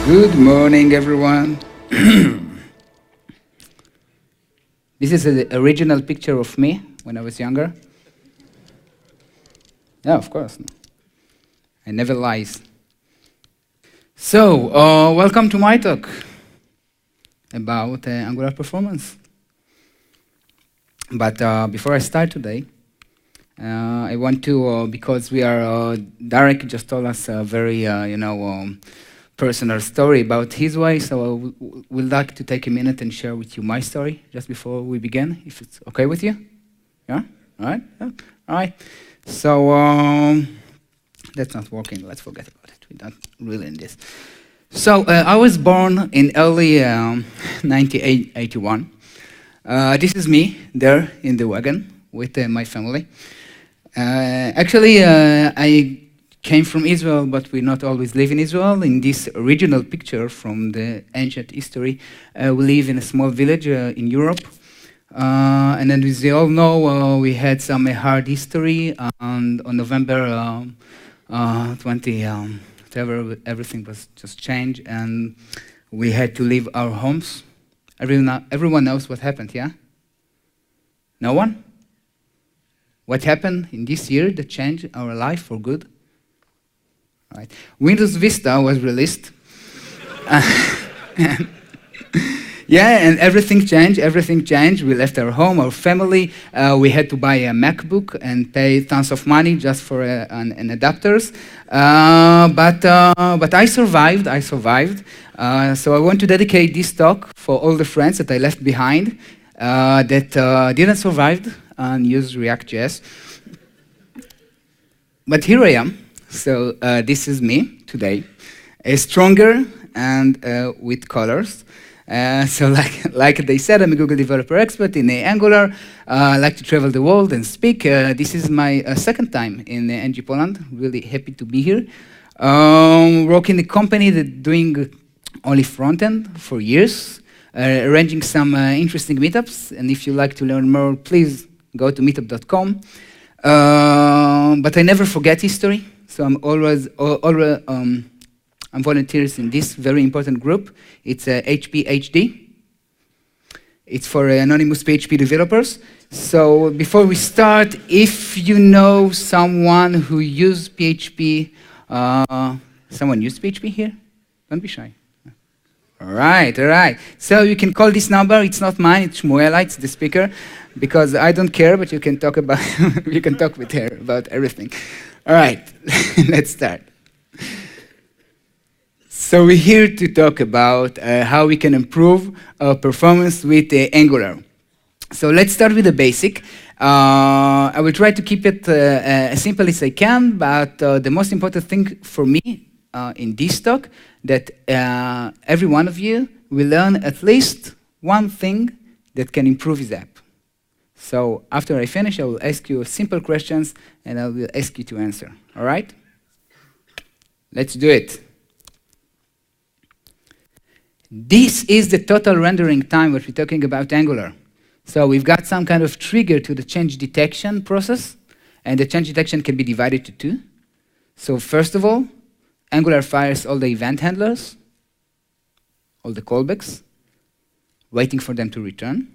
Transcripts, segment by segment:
Good morning, everyone. This is the original picture of me when I was younger. Yeah, of course. I never lies. So, welcome to my talk about Angular performance. But before I start today, I want to, because we are, Derek just told us a very, personal story about his way, so I would like to take a minute and share with you my story just before we begin, if it's okay with you. Yeah? All right? Yeah. All right. So, that's not working. Let's forget about it. We're not really in this. So, I was born in early 1981. This is me there in the wagon with my family. Actually, I came from Israel, but we not always live in Israel. In this original picture from the ancient history, we live in a small village in Europe. And then, as you all know, we had some hard history. And on November 20, everything was just changed, and we had to leave our homes. Everyone knows what happened, yeah? No one? What happened in this year that changed our life for good? Right. Windows Vista was released. Yeah, and everything changed. We left our home, our family. We had to buy a MacBook and pay tons of money just for an adapters. But I survived. So I want to dedicate this talk for all the friends that I left behind that didn't survive and use React.js. But here I am. So this is me today, stronger and with colors. So like they said, I'm a Google developer expert in Angular. I like to travel the world and speak. This is my second time in ngPoland. Really happy to be here. Work in a company that's doing only front-end for years, arranging some interesting meetups. And if you like to learn more, please go to meetup.com. But I never forget history. So I'm I'm volunteers in this very important group. It's HPHD. It's for anonymous PHP developers. So before we start, if you know someone who uses PHP, someone use PHP here? Don't be shy. All right. So you can call this number. It's not mine. It's Shmuela. It's the speaker, because I don't care. But you can talk about you can talk with her about everything. All right, let's start. So we're here to talk about how we can improve our performance with Angular. So let's start with the basic. I will try to keep it as simple as I can, but the most important thing for me in this talk that every one of you will learn at least one thing that can improve his app. So after I finish, I will ask you simple questions, and I will ask you to answer. All right? Let's do it. This is the total rendering time that we're talking about Angular. So we've got some kind of trigger to the change detection process, and the change detection can be divided to two. So first of all, Angular fires all the event handlers, all the callbacks, waiting for them to return.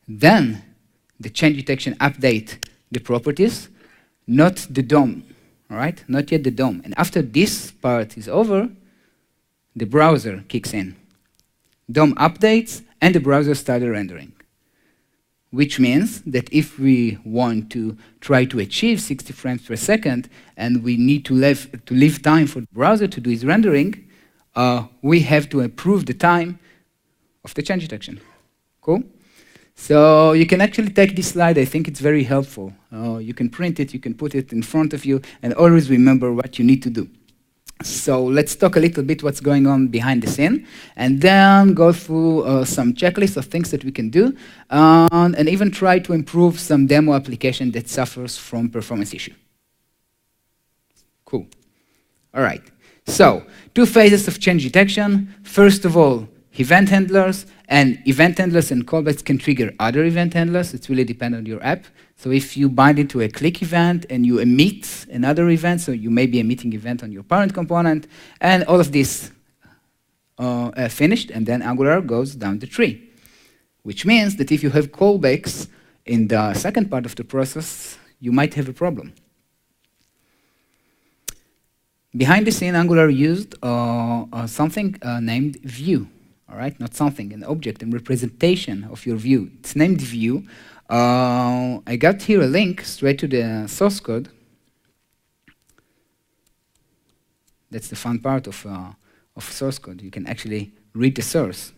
Then the change detection update the properties, not the DOM, all right? Not yet the DOM. And after this part is over, the browser kicks in. DOM updates, and the browser started rendering, which means that if we want to try to achieve 60 frames per second, and we need to leave time for the browser to do its rendering, we have to improve the time of the change detection. Cool? So you can actually take this slide. I think it's very helpful. You can print it, you can put it in front of you, and always remember what you need to do. So let's talk a little bit what's going on behind the scene, and then go through some checklists of things that we can do, and even try to improve some demo application that suffers from performance issue. Cool. All right. So 2 phases of change detection. First of all, event handlers and callbacks can trigger other event handlers. It's really dependent on your app. So if you bind it to a click event and you emit another event, so you may be emitting event on your parent component, and all of this finished, and then Angular goes down the tree. Which means that if you have callbacks in the second part of the process, you might have a problem. Behind the scene, Angular used something named view. All right, not something, an object, a representation of your view. It's named view. I got here a link straight to the source code. That's the fun part of source code. You can actually read the source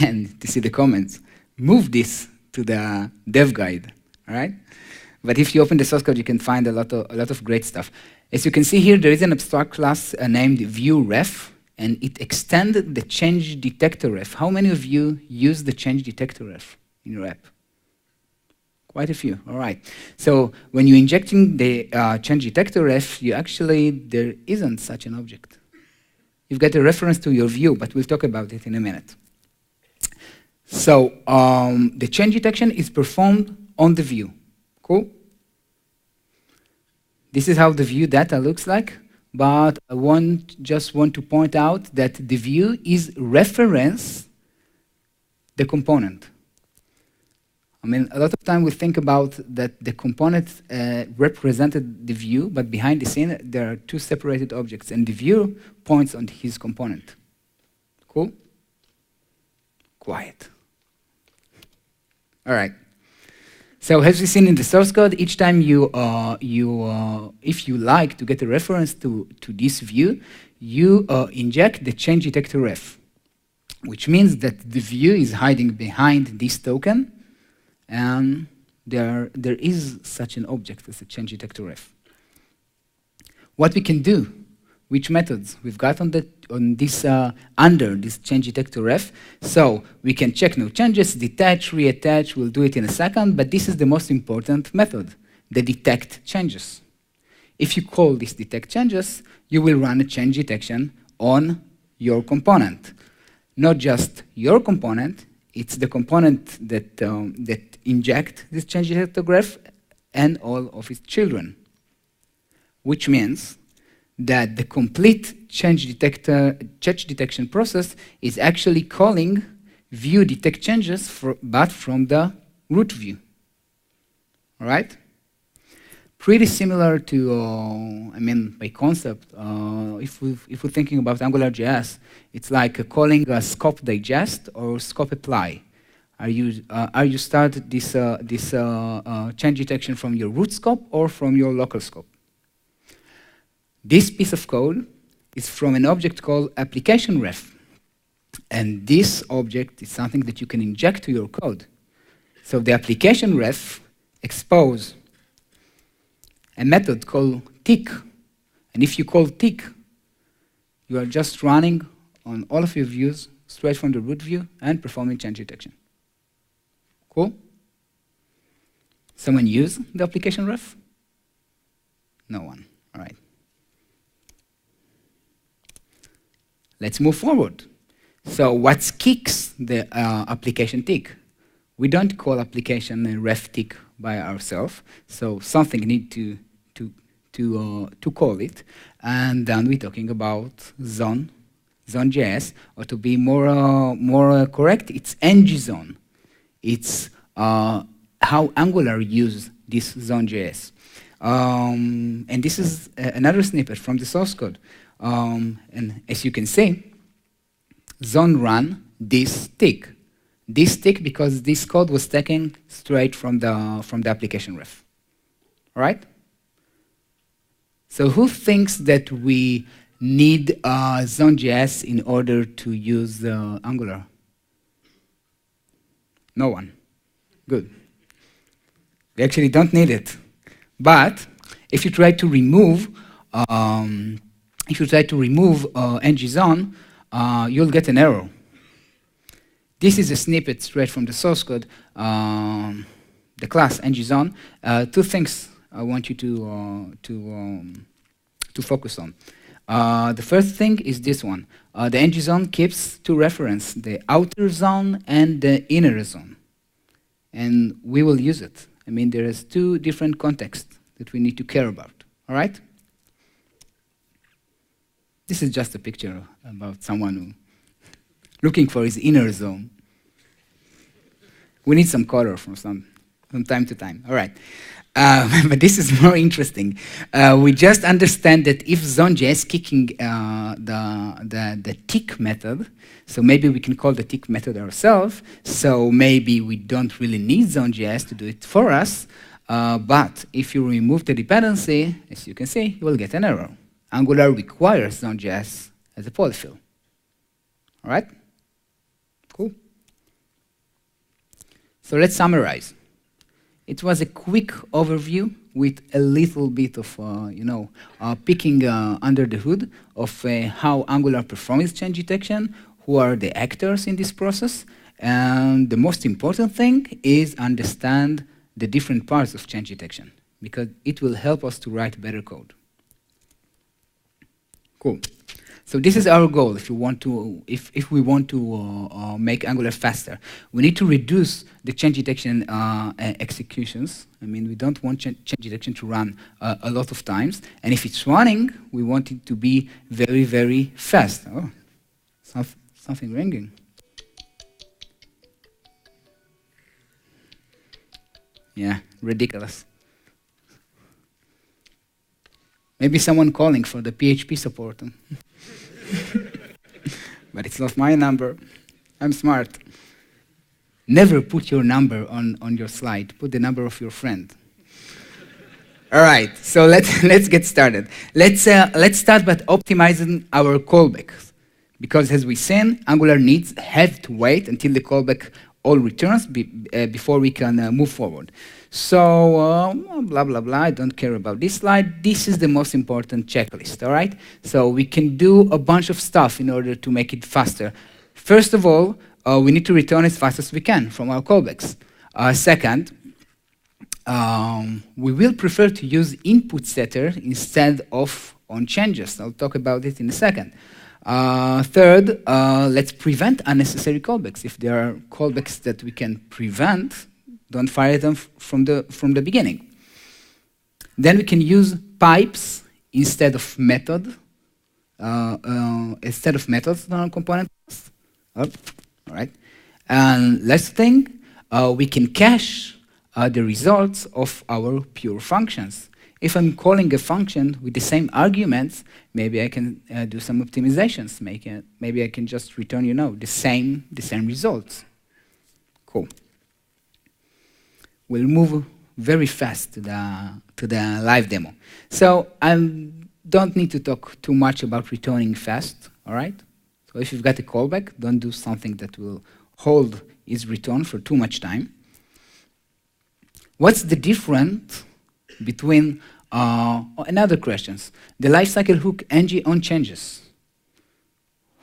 and to see the comments. Move this to the dev guide, all right? But if you open the source code, you can find a lot of great stuff. As you can see here, there is an abstract class named viewRef, and it extends the change detector ref. How many of you use the change detector ref in your app? Quite a few, all right. So when you're injecting the change detector ref, there isn't such an object. You've got a reference to your view, but we'll talk about it in a minute. So the change detection is performed on the view. Cool? This is how the view data looks like, but I just want to point out that the view is reference the component. I mean, a lot of time we think about that the component represented the view, but behind the scene there are two separated objects, and the view points on his component. Cool? Quiet. All right. So as we've seen in the source code, each time if you like to get a reference to this view, you inject the change detector ref, which means that the view is hiding behind this token, and there is such an object as a change detector ref. What we can do, which methods we've got under this change detector ref. So we can check no changes, detach, reattach. We'll do it in a second, but this is the most important method, the detect changes. If you call this detect changes, you will run a change detection on your component. Not just your component, it's the component that inject this change detector graph and all of its children, which means that the complete change detection process is actually calling view detect changes, but from the root view. All right? Pretty similar to, by concept, if we're thinking about AngularJS, it's like calling a scope digest or scope apply. Are you start this change detection from your root scope or from your local scope? This piece of code is from an object called application ref. And this object is something that you can inject to your code. So the application ref expose a method called tick. And if you call tick, you are just running on all of your views straight from the root view and performing change detection. Cool? Someone use the application ref? No one. All right. Let's move forward. So what kicks the application tick? We don't call application a ref tick by ourselves, so something need to call it, and then we're talking about Zone.js, or to be more correct, it's ngZone. It's how Angular uses this Zone.js. And this is another snippet from the source code. And as you can see, Zone run this tick. This tick because this code was taken straight from the application ref. All right? So who thinks that we need Zone.js in order to use Angular? No one. Good. We actually don't need it. But if you try to remove ngZone, you'll get an error. This is a snippet straight from the source code, the class ngZone. Two things I want you to focus on. The first thing is this one. The ngZone keeps two references, the outer zone and the inner zone. And we will use it. I mean, there is two different contexts that we need to care about. All right? This is just a picture about someone looking for his inner zone. We need some color from time to time. All right. But this is more interesting. We just understand that if Zone.js kicking the tick method, so maybe we can call the tick method ourselves, so maybe we don't really need Zone.js to do it for us, but if you remove the dependency, as you can see, you will get an error. Angular requires Zone.js as a polyfill. All right? Cool. So let's summarize. It was a quick overview with a little bit of, picking under the hood of how Angular performs change detection, who are the actors in this process, and the most important thing is understand the different parts of change detection, because it will help us to write better code. Cool. So this is our goal. If we want to make Angular faster, we need to reduce the change detection executions. I mean, we don't want change detection to run a lot of times, and if it's running, we want it to be very, very fast. Oh, something ringing. Yeah, ridiculous. Maybe someone calling for the PHP support. But it's not my number. I'm smart. Never put your number on your slide. Put the number of your friend. All right, so let's get started. Let's start by optimizing our callbacks, because as we said, Angular have to wait until the callback all returns before we can move forward. So blah blah blah. I don't care about this slide. This is the most important checklist. All right. So we can do a bunch of stuff in order to make it faster. First of all, we need to return as fast as we can from our callbacks. Second, we will prefer to use input setter instead of on changes. I'll talk about it in a second. Third, let's prevent unnecessary callbacks. If there are callbacks that we can prevent, don't fire them from the beginning. Then we can use pipes instead of methods in our component. All right. And last thing, we can cache the results of our pure functions. If I'm calling a function with the same arguments, maybe I can do some optimizations. Maybe I can just return, the same results. Cool. We'll move very fast to the live demo. So I don't need to talk too much about returning fast. All right. So if you've got a callback, don't do something that will hold its return for too much time. What's the difference between another questions? The lifecycle hook ng changes.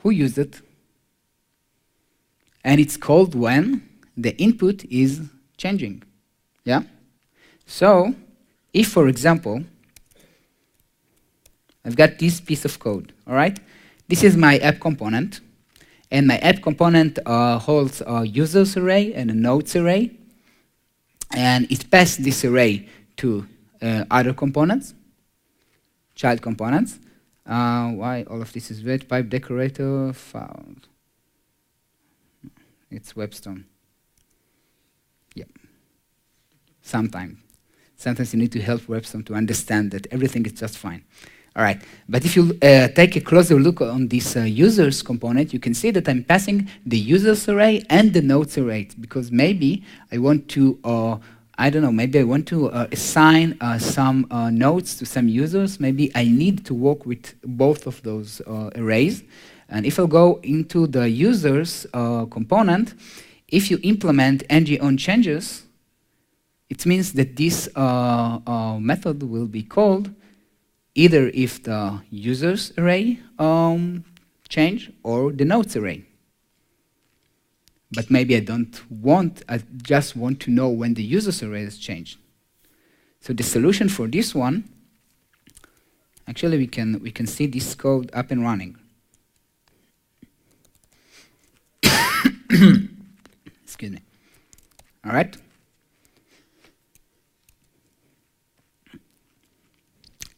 Who used it? And it's called when the input is changing. Yeah? So, if, for example, I've got this piece of code, all right? This is my app component, and my app component holds a users array and a nodes array, and it passes this array to other components, child components. Why all of this is red? Pipe decorator found. It's Webstone. Yep. Sometimes you need to help Webstone to understand that everything is just fine. All right. But if you take a closer look on this users component, you can see that I'm passing the users array and the nodes array, because maybe I want to maybe I want to assign some nodes to some users. Maybe I need to work with both of those arrays. And if I go into the users component, if you implement ng changes, it means that this method will be called either if the users array change or the nodes array. But maybe I just want to know when the users array has changed. So the solution for this one, actually we can see this code up and running. Excuse me. All right.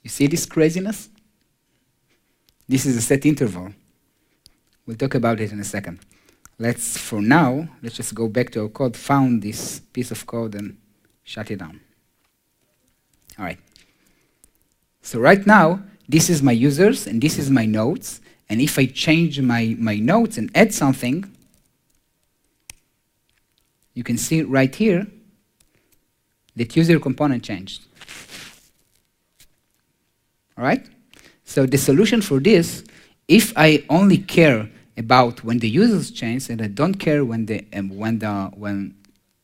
You see this craziness? This is a set interval. We'll talk about it in a second. For now, let's just go back to our code, found this piece of code and shut it down. All right. So right now, this is my users and this is my nodes. And if I change my nodes and add something, you can see right here that user component changed. All right? So the solution for this, if I only care about when the users change and I don't care when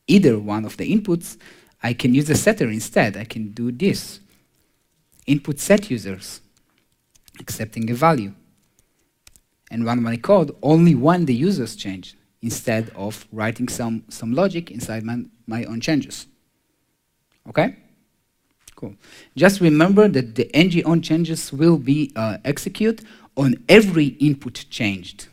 either one of the inputs, I can use a setter instead. I can do this. Input set users, accepting a value. And run my code only when the users change, instead of writing some logic inside my own changes. Okay? Cool. Just remember that the ng-on changes will be executed on every input changed.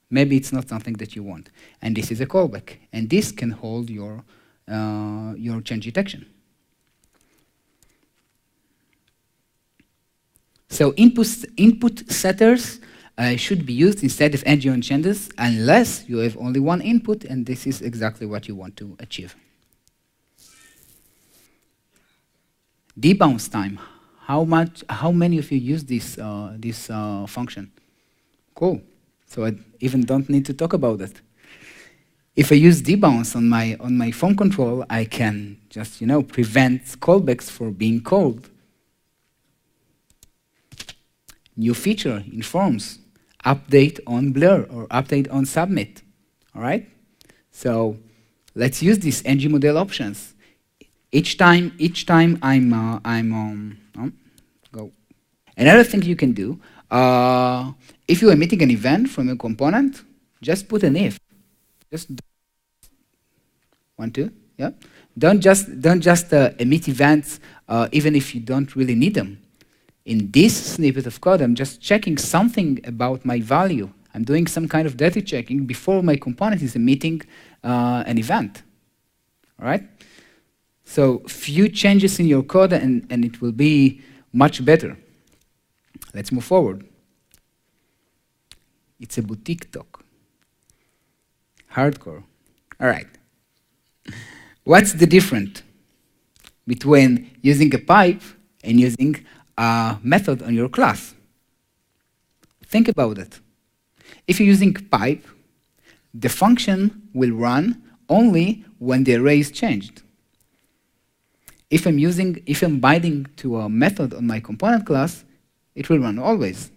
Maybe it's not something that you want. And this is a callback. And this can hold your change detection. So input setters should be used instead of ng-on changes unless you have only one input, and this is exactly what you want to achieve. Debounce time. How many of you use this function? Cool. So I even don't need to talk about it. If I use debounce on my phone control, I can just prevent callbacks from being called. New feature in forms, update on blur or update on submit. All right. So let's use these ng model options. Each time go. Another thing you can do, if you are emitting an event from a component, just put an if. Just 1, 2, yeah. Don't just emit events even if you don't really need them. In this snippet of code, I'm just checking something about my value. I'm doing some kind of dirty checking before my component is emitting an event. All right. So few changes in your code and it will be much better. Let's move forward. It's a boutique talk. Hardcore. All right. What's the difference between using a pipe and using a method on your class? Think about it. If you're using pipe, the function will run only when the array is changed. If I'm binding to a method on my component class, it will run always.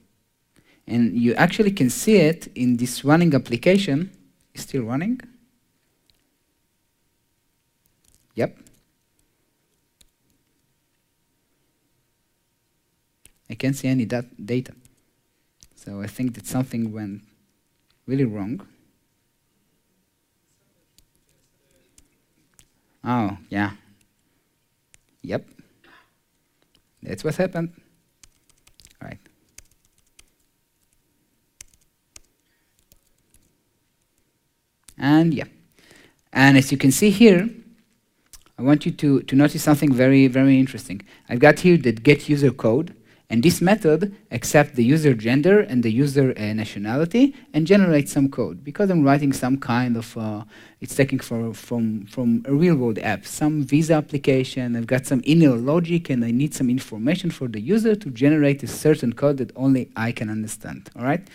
And you actually can see it in this running application. It's still running? Yep. I can't see any data. So I think that something went really wrong. Oh, yeah. Yep. That's what happened. All right. And yeah. And as you can see here, I want you to notice something very, very interesting. I've got here the get user code, and this method accepts the user gender and the user nationality and generates some code. Because I'm writing some kind of, it's taking from a real-world app, some visa application. I've got some inner logic, and I need some information for the user to generate a certain code that only I can understand. All right.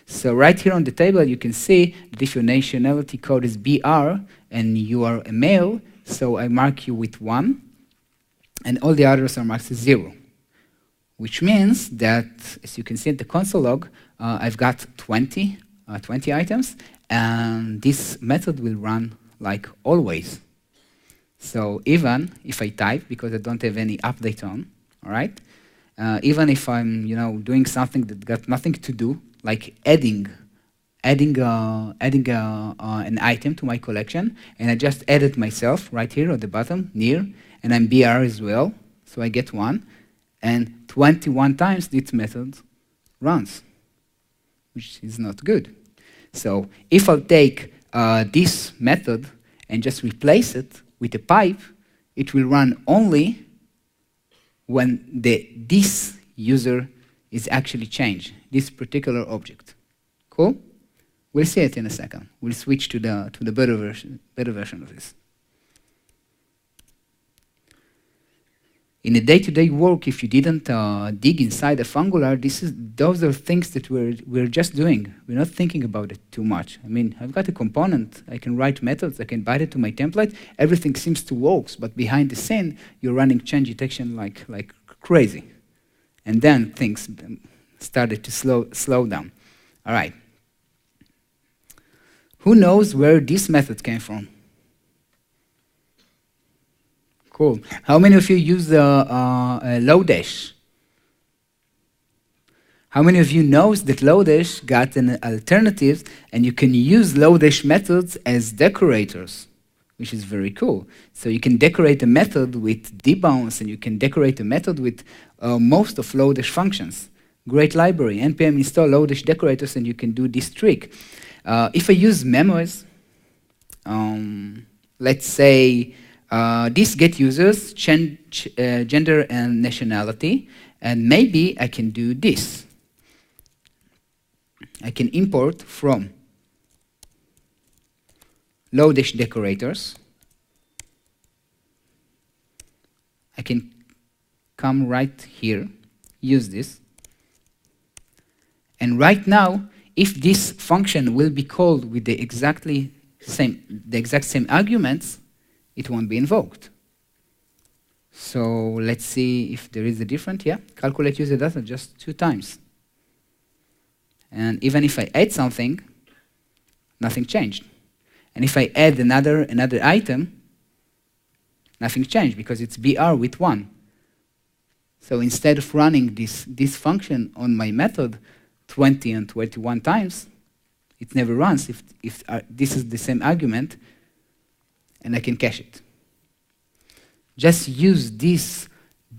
So right here on the table, you can see that if your nationality code is BR and you are a male, so I mark you with 1, and all the others are marked as 0. Which means that, as you can see at the console log, I've got 20 items, and this method will run like always. So even if I type, because I don't have any update on, all right, even if I'm doing something that got nothing to do, like adding an item to my collection, and I just added myself right here at the bottom, Nir, and I'm BR as well, so I get 1. And 21 times this method runs, which is not good. So if I'll take this method and just replace it with a pipe, it will run only when this user is actually changed, this particular object. Cool? We'll see it in a second. We'll switch to the better version of this. In a day-to-day work, if you didn't dig inside of Angular, those are things that we're just doing. We're not thinking about it too much. I mean, I've got a component, I can write methods, I can bind it to my template, everything seems to work, but behind the scene, you're running change detection like crazy. And then things started to slow down. All right. Who knows where this method came from? Cool. How many of you use Lodash? How many of you knows that Lodash got an alternative and you can use Lodash methods as decorators, which is very cool. So you can decorate a method with debounce and you can decorate a method with most of Lodash functions. Great library. npm install Lodash decorators and you can do this trick. If I use memoirs, let's say this get users, change gender and nationality, and maybe I can do this. I can import from Lodash decorators. I can come right here, use this, and right now, if this function will be called with the exact same arguments, it won't be invoked. So let's see if there is a difference. Yeah, calculate user data just 2 times. And even if I add something, nothing changed. And if I add another item, nothing changed because it's BR with 1. So instead of running this function on my method 20 and 21 times, it never runs if this is the same argument, and I can cache it. Just use this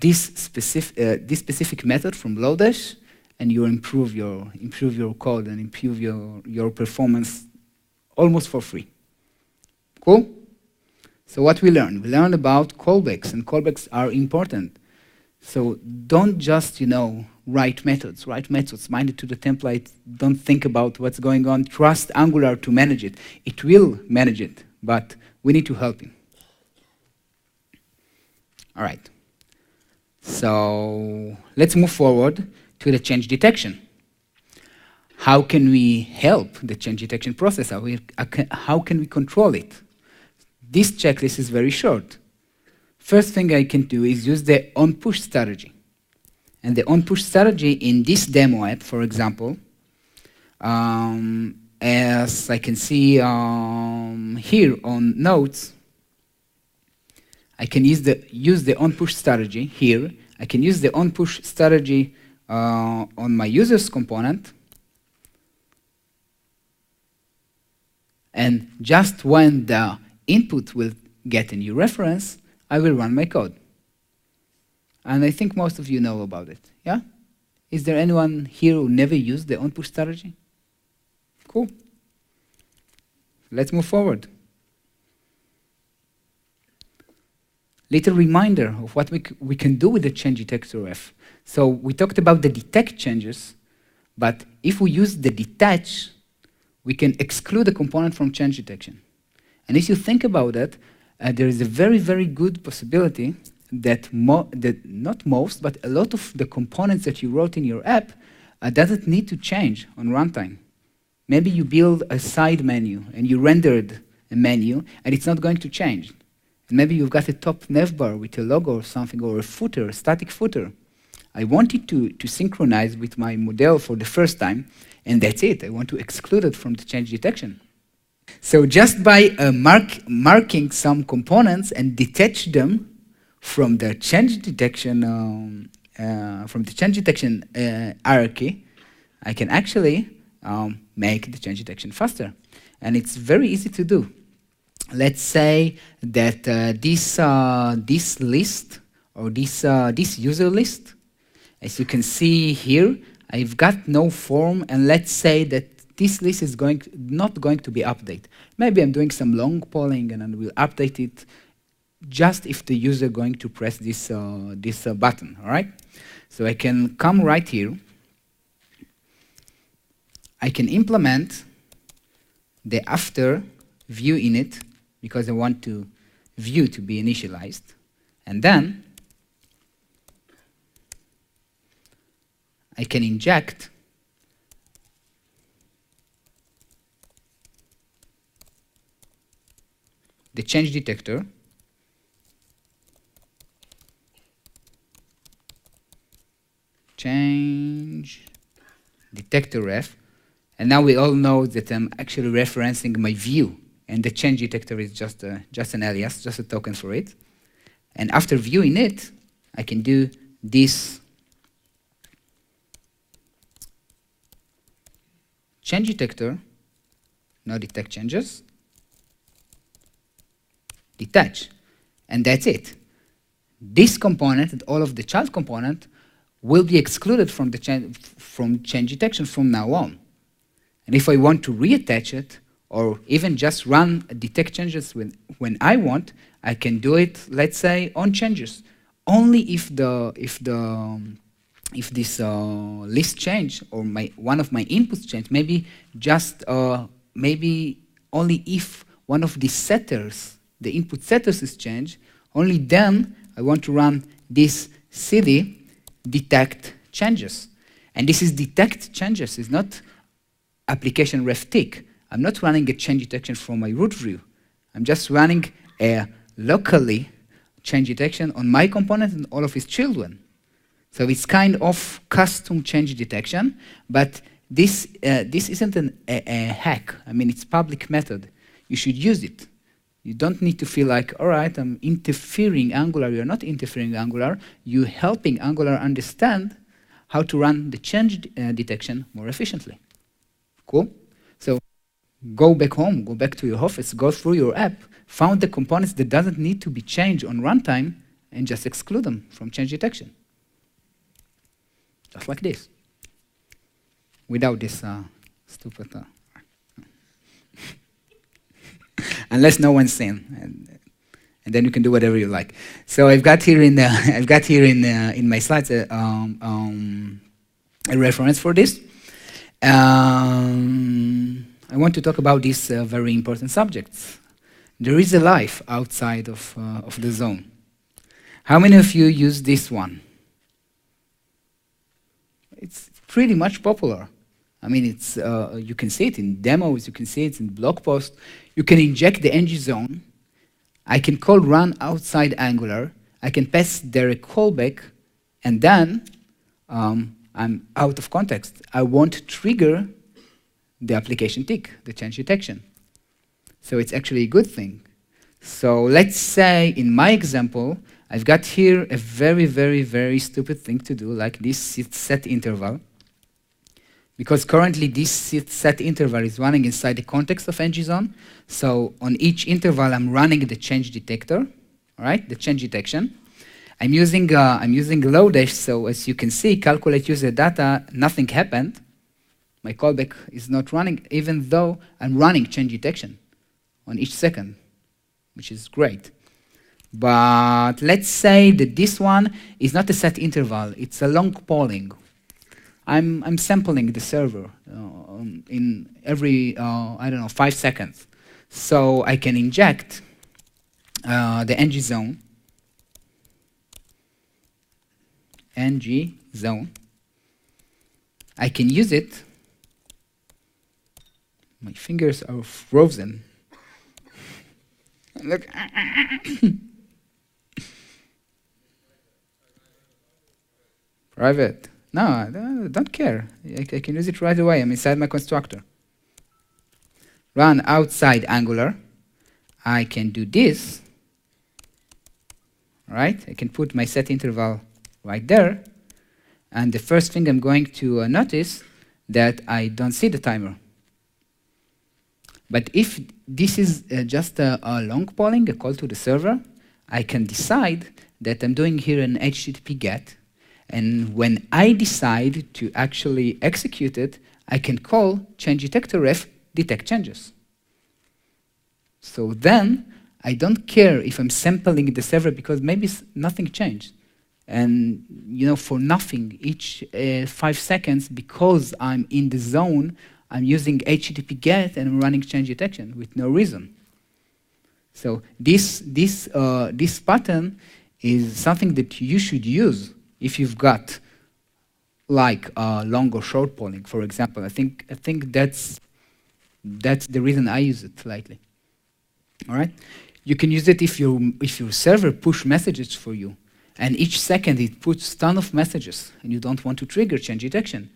specific method from Lodash, and you improve your code and improve your performance almost for free. Cool? So what we learned? We learned about callbacks, and callbacks are important. So don't just, write methods. Write methods, bind it to the template. Don't think about what's going on. Trust Angular to manage it. It will manage it, but we need to help him. All right. So let's move forward to the change detection. How can we help the change detection process? How can we control it? This checklist is very short. First thing I can do is use the on-push strategy. And the on-push strategy in this demo app, for example, as I can see here on notes, I can use the on-push strategy here. I can use the on-push strategy on my users component. And just when the input will get a new reference, I will run my code. And I think most of you know about it, yeah? Is there anyone here who never used the on-push strategy? Cool. Let's move forward. Little reminder of what we can do with the change detector F. So we talked about the detect changes, but if we use the detach, we can exclude a component from change detection. And if you think about it, there is a very, very good possibility that not most, but a lot of the components that you wrote in your app doesn't need to change on runtime. Maybe you build a side menu and you rendered a menu and it's not going to change. And maybe you've got a top navbar with a logo or something, or a footer, a static footer. I want it to synchronize with my model for the first time, and that's it. I want to exclude it from the change detection. So just by marking some components and detach them from the change detection hierarchy, I can actually make the change detection faster, and it's very easy to do. Let's say that this list or this user list, as you can see here, I've got no form, and let's say that this list is not going to be updated. Maybe I'm doing some long polling and I will update it just if the user going to press this button, all right? So I can come right here. I can implement the after view init, because I want to view to be initialized, and then I can inject the change detector change detector ref, and now we all know that I'm actually referencing my view, and the change detector is just an alias, just a token for it. And after viewing it, I can do this change detector, now detect changes, detach, and that's it. This component and all of the child component will be excluded from the change detection from now on. And if I want to reattach it, or even just run detect changes when I want, I can do it, let's say, on changes. Only if this list change or one of my inputs change, maybe only if one of the setters, the input setters is changed, only then I want to run this cd detect changes. And this is detect changes, it's not application ref tick. I'm not running a change detection from my root view. I'm just running a locally change detection on my component and all of its children. So it's kind of custom change detection, but this isn't a hack. I mean, it's public method. You should use it. You don't need to feel like, all right, I'm interfering Angular. You're not interfering Angular. You're helping Angular understand how to run the change detection more efficiently. Cool? So go back home, go back to your office, go through your app, found the components that doesn't need to be changed on runtime, and just exclude them from change detection. Just like this. Without this stupid... unless no one's seen, and then you can do whatever you like. So I've got here in my slides a reference for this. I want to talk about these very important subjects. There is a life outside of the zone. How many of you use this one? It's pretty much popular. I mean, it's you can see it in demos, you can see it in blog posts. You can inject the ng zone. I can call run outside Angular. I can pass there a callback, and then I'm out of context. I won't trigger the application tick, the change detection. So it's actually a good thing. So let's say in my example, I've got here a very, very, very stupid thing to do, like this set interval. Because currently this set interval is running inside the context of ngZone. So on each interval, I'm running the change detector, all right, the change detection. I'm using Lodash, so as you can see, calculate user data, nothing happened. My callback is not running, even though I'm running change detection on each second, which is great. But let's say that this one is not a set interval, it's a long polling. I'm sampling the server in every, I don't know, 5 seconds. So I can inject the ngZone. ngZone. I can use it. My fingers are frozen. Look. Private. No, I don't care. I can use it right away. I'm inside my constructor. Run outside Angular. I can do this. Right? I can put my set interval right there. And the first thing I'm going to notice that I don't see the timer. But if this is just a long polling, a call to the server, I can decide that I'm doing here an HTTP GET. And when I decide to actually execute it, I can call change detector ref detect changes. So then I don't care if I'm sampling the server because maybe nothing changed. And for nothing, each 5 seconds, because I'm in the zone, I'm using HTTP GET and I'm running change detection with no reason. So this pattern is something that you should use if you've got like long or short polling, for example. I think that's the reason I use it lately. All right. You can use it if your server push messages for you, and each second it puts ton of messages, and you don't want to trigger change detection.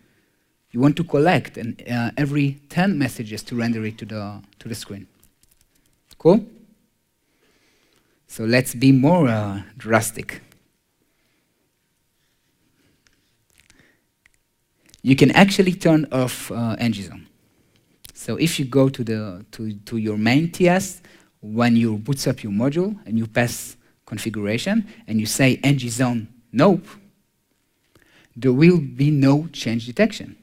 You want to collect and every 10 messages to render it to the screen. Cool. So let's be more drastic. You can actually turn off ngZone. So if you go to your main TS, when you boots up your module and you pass configuration and you say ngZone nope, there will be no change detection.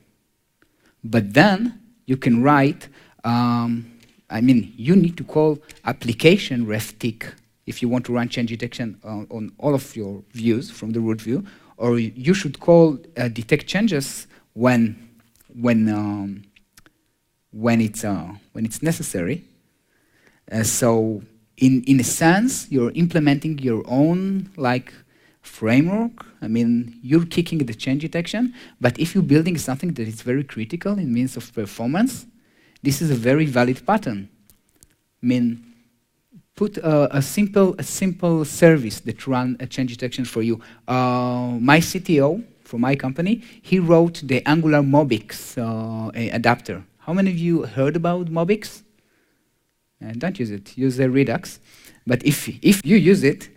But then you can write, you need to call application ref tick if you want to run change detection on all of your views from the root view, or you should call detect changes when it's necessary. So in a sense, you're implementing your own framework. You're kicking the change detection, but if you're building something that is very critical in means of performance, this is a very valid pattern. Put a simple service that run a change detection for you. My CTO for my company, he wrote the Angular Mobix adapter. How many of you heard about Mobix? Don't use it. Use the Redux. But if you use it,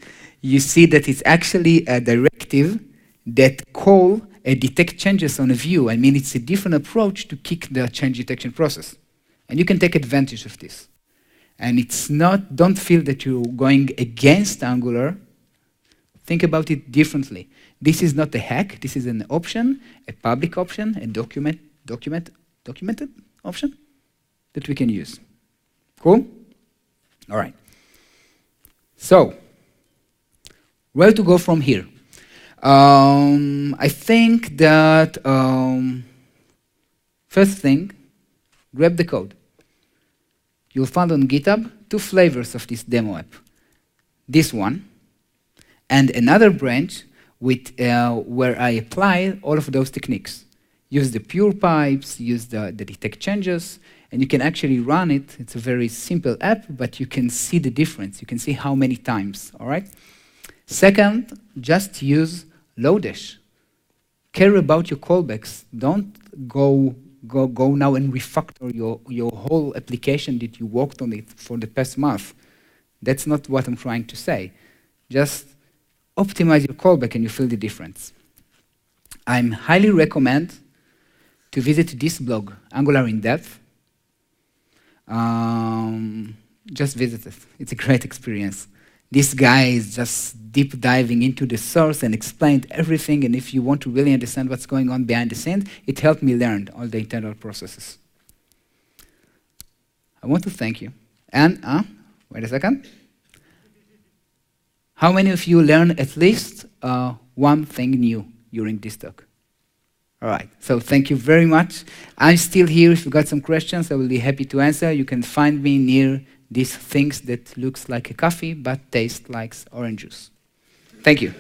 you see that it's actually a directive that call detect changes on a view. It's a different approach to kick the change detection process. And you can take advantage of this. And it's not, don't feel that you're going against Angular. Think about it differently. This is not a hack. This is an option, a public option, a documented option that we can use. Cool? All right. So, where to go from here? I think that first thing, grab the code. You'll find on GitHub 2 flavors of this demo app. This one, and another branch with, where I apply all of those techniques. Use the pure pipes, use the detect changes, and you can actually run it. It's a very simple app, but you can see the difference. You can see how many times, all right? Second, just use Lodash. Care about your callbacks. Don't go now and refactor your whole application that you worked on it for the past month. That's not what I'm trying to say. Just optimize your callback and you feel the difference. I highly recommend to visit this blog, Angular in Depth. Just visit it. It's a great experience. This guy is just deep diving into the source and explained everything, and if you want to really understand what's going on behind the scenes, it helped me learn all the internal processes. I want to thank you. And, wait a second. How many of you learned at least one thing new during this talk? All right, so thank you very much. I'm still here. If you got some questions, I will be happy to answer. You can find me near these things that looks like a coffee but tastes like orange juice. Thank you.